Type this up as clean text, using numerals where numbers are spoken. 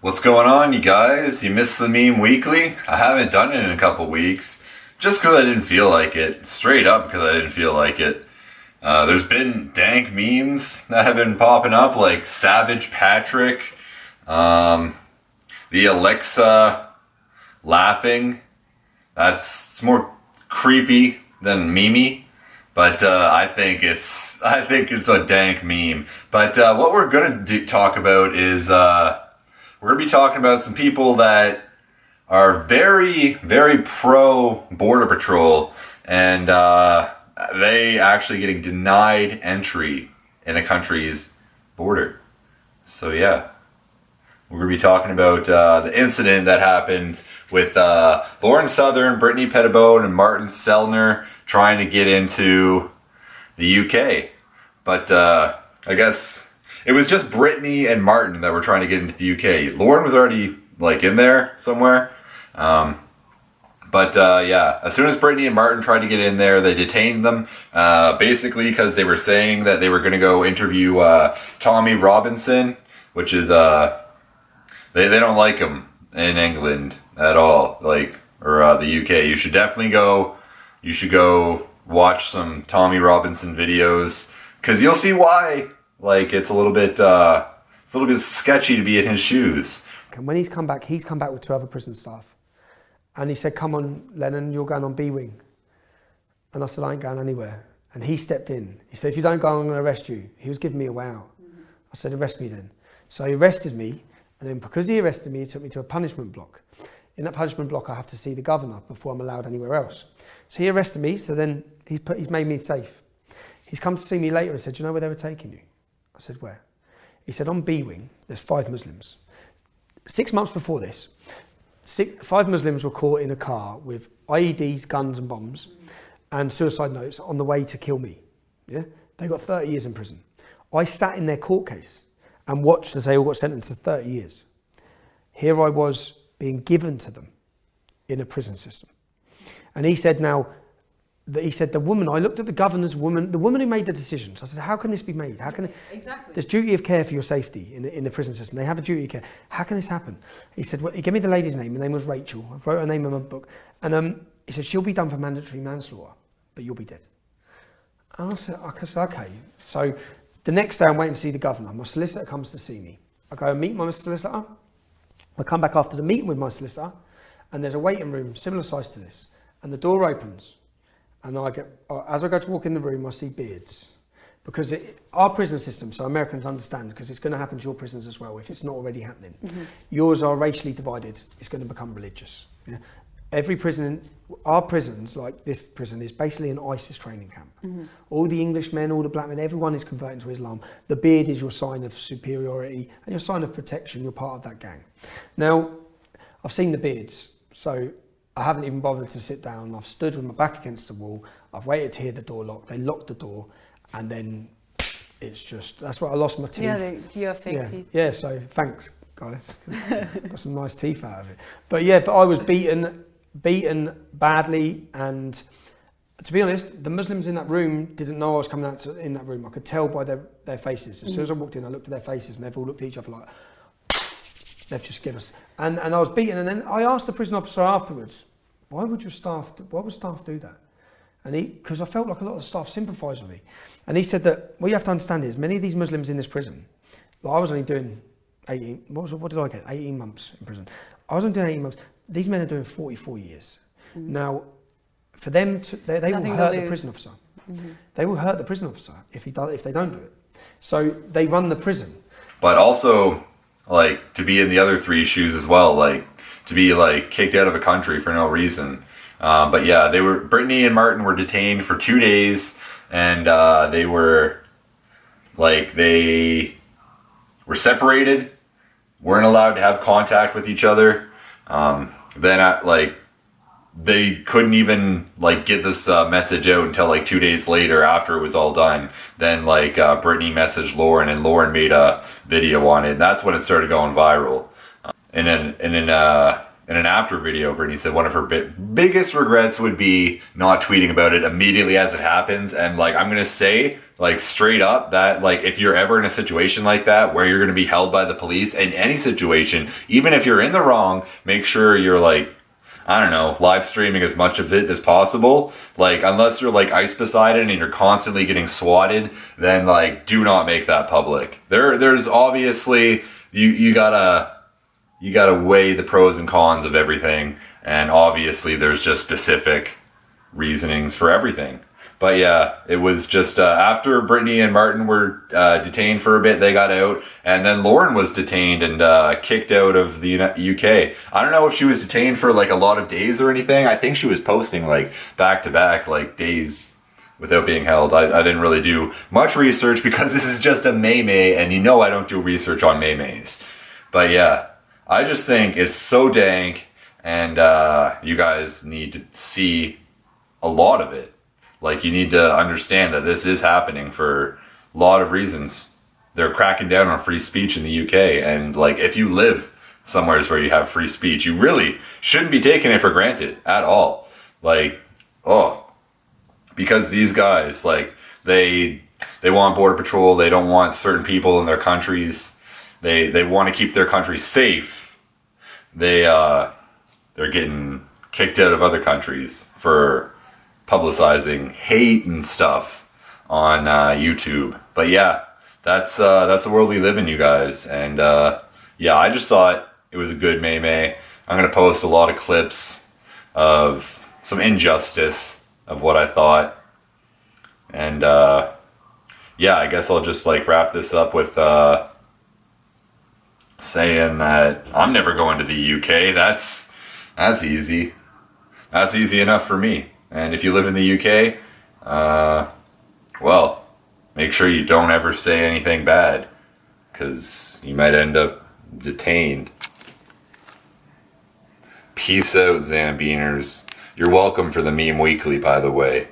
What's going on, you guys? You missed the meme weekly? I haven't done it in a couple weeks. Just because I didn't feel like it. Straight up because I didn't feel like it. There's been dank memes that have been popping up, like Savage Patrick, the Alexa laughing. It's more creepy than memey, but I think it's a dank meme. But what we're gonna talk about is we're going to be talking about some people that are very, very pro Border Patrol, and they actually getting denied entry in a country's border. So yeah, we're going to be talking about the incident that happened with Lauren Southern, Brittany Pettibone, and Martin Sellner trying to get into the UK. But I guess it was just Brittany and Martin that were trying to get into the UK. Lauren was already in there somewhere. Yeah, as soon as Brittany and Martin tried to get in there, they detained them, basically because they were saying that they were going to go interview Tommy Robinson, which is they don't like him in England at all, or the UK. You should definitely go. You should go watch some Tommy Robinson videos because you'll see why. It's a little bit sketchy to be in his shoes. And when he's come back with 2 other prison staff. And he said, "Come on, Lennon, you're going on B wing." And I said, "I ain't going anywhere." And he stepped in. He said, "If you don't go, I'm going to arrest you." He was giving me a wow. I said, "Arrest me then." So he arrested me. And then because he arrested me, he took me to a punishment block. In that punishment block, I have to see the governor before I'm allowed anywhere else. So he arrested me. So then he's made me safe. He's come to see me later and said, "You know where they were taking you?" I said, "Where?" He said, "On B wing, there's 5 Muslims. 6 months before this, 5 Muslims were caught in a car with IEDs, guns and bombs and suicide notes on the way to kill me. Yeah, they got 30 years in prison. I sat in their court case and watched as they all got sentenced to 30 years. Here I was being given to them in a prison system." And he said, the woman, I looked at the governor's woman, the woman who made the decisions. I said, "How can this be made? How can exactly? There's duty of care for your safety in the prison system. They have a duty of care. How can this happen?" He said, "Well," he gave me the lady's name. Her name was Rachel. I wrote her name in my book. And he said, "She'll be done for mandatory manslaughter, but you'll be dead." And I said, "Okay." So the next day I'm waiting to see the governor. My solicitor comes to see me. I go and meet my solicitor. I come back after the meeting with my solicitor, and there's a waiting room similar size to this. And the door opens. And as I go to walk in the room, I see beards. Because our prison system, so Americans understand, because it's going to happen to your prisons as well, if it's not already happening. Mm-hmm. Yours are racially divided, it's going to become religious. Yeah? Every prison, our prisons, like this prison, is basically an ISIS training camp. Mm-hmm. All the English men, all the black men, everyone is converting to Islam. The beard is your sign of superiority and your sign of protection, you're part of that gang. Now, I've seen the beards, so I haven't even bothered to sit down. I've stood with my back against the wall. I've waited to hear the door lock. They locked the door, and then it's just, that's where I lost my teeth. Yeah, you have fake teeth. Yeah, so thanks, guys. Got some nice teeth out of it. But I was beaten badly, and to be honest, the Muslims in that room didn't know I was coming out in that room. I could tell by their faces. As soon as I walked in, I looked at their faces, and they've all looked at each other like, they've just given us. And I was beaten, and then I asked the prison officer afterwards, why would staff do that? And because I felt like a lot of the staff sympathised with me. And he said that what you have to understand is many of these Muslims in this prison, I was only doing 18, what did I get? 18 months in prison. I was only doing 18 months. These men are doing 44 years. Mm-hmm. Now, for them, they will hurt the prison officer. Mm-hmm. They will hurt the prison officer if they don't do it. So they run the prison. But also, to be in the other 3 shoes as well, to be kicked out of a country for no reason. But yeah, Brittany and Martin were detained for 2 days, and they were separated, weren't allowed to have contact with each other. Then they couldn't even get this message out until 2 days later after it was all done. Then Brittany messaged Lauren, and Lauren made a video on it, and that's when it started going viral. And then in an after video, Brittany said one of her biggest regrets would be not tweeting about it immediately as it happens. And I'm gonna say like straight up, that like if you're ever in a situation like that where you're going to be held by the police in any situation, even if you're in the wrong, make sure you're like, I don't know, live streaming as much of it as possible. Like, unless you're like ice beside it and you're constantly getting swatted, then like do not make that public. There's obviously, you gotta weigh the pros and cons of everything, and obviously there's just specific reasonings for everything. But yeah, it was just after Brittany and Martin were detained for a bit, they got out, and then Lauren was detained and kicked out of the UK. I don't know if she was detained for like a lot of days or anything. I think she was posting like back to back like days without being held. I didn't really do much research because this is just a May, and you know I don't do research on Mays. But yeah, I just think it's so dank, and you guys need to see a lot of it. Like, you need to understand that this is happening for a lot of reasons. They're cracking down on free speech in the UK, and like, if you live somewhere where you have free speech, you really shouldn't be taking it for granted at all. Like, because these guys, like, they want border patrol, they don't want certain people in their countries, they want to keep their country safe. They're getting kicked out of other countries for publicizing hate and stuff on YouTube. But yeah, that's the world we live in, you guys. And yeah, I just thought it was a good May. I'm gonna post a lot of clips of some injustice of what I thought. And yeah, I guess I'll just like wrap this up with saying that I'm never going to the UK. That's easy. That's easy enough for me. And if you live in the UK, well, make sure you don't ever say anything bad, because you might end up detained. Peace out, Zambiners. You're welcome for the Meme Weekly, by the way.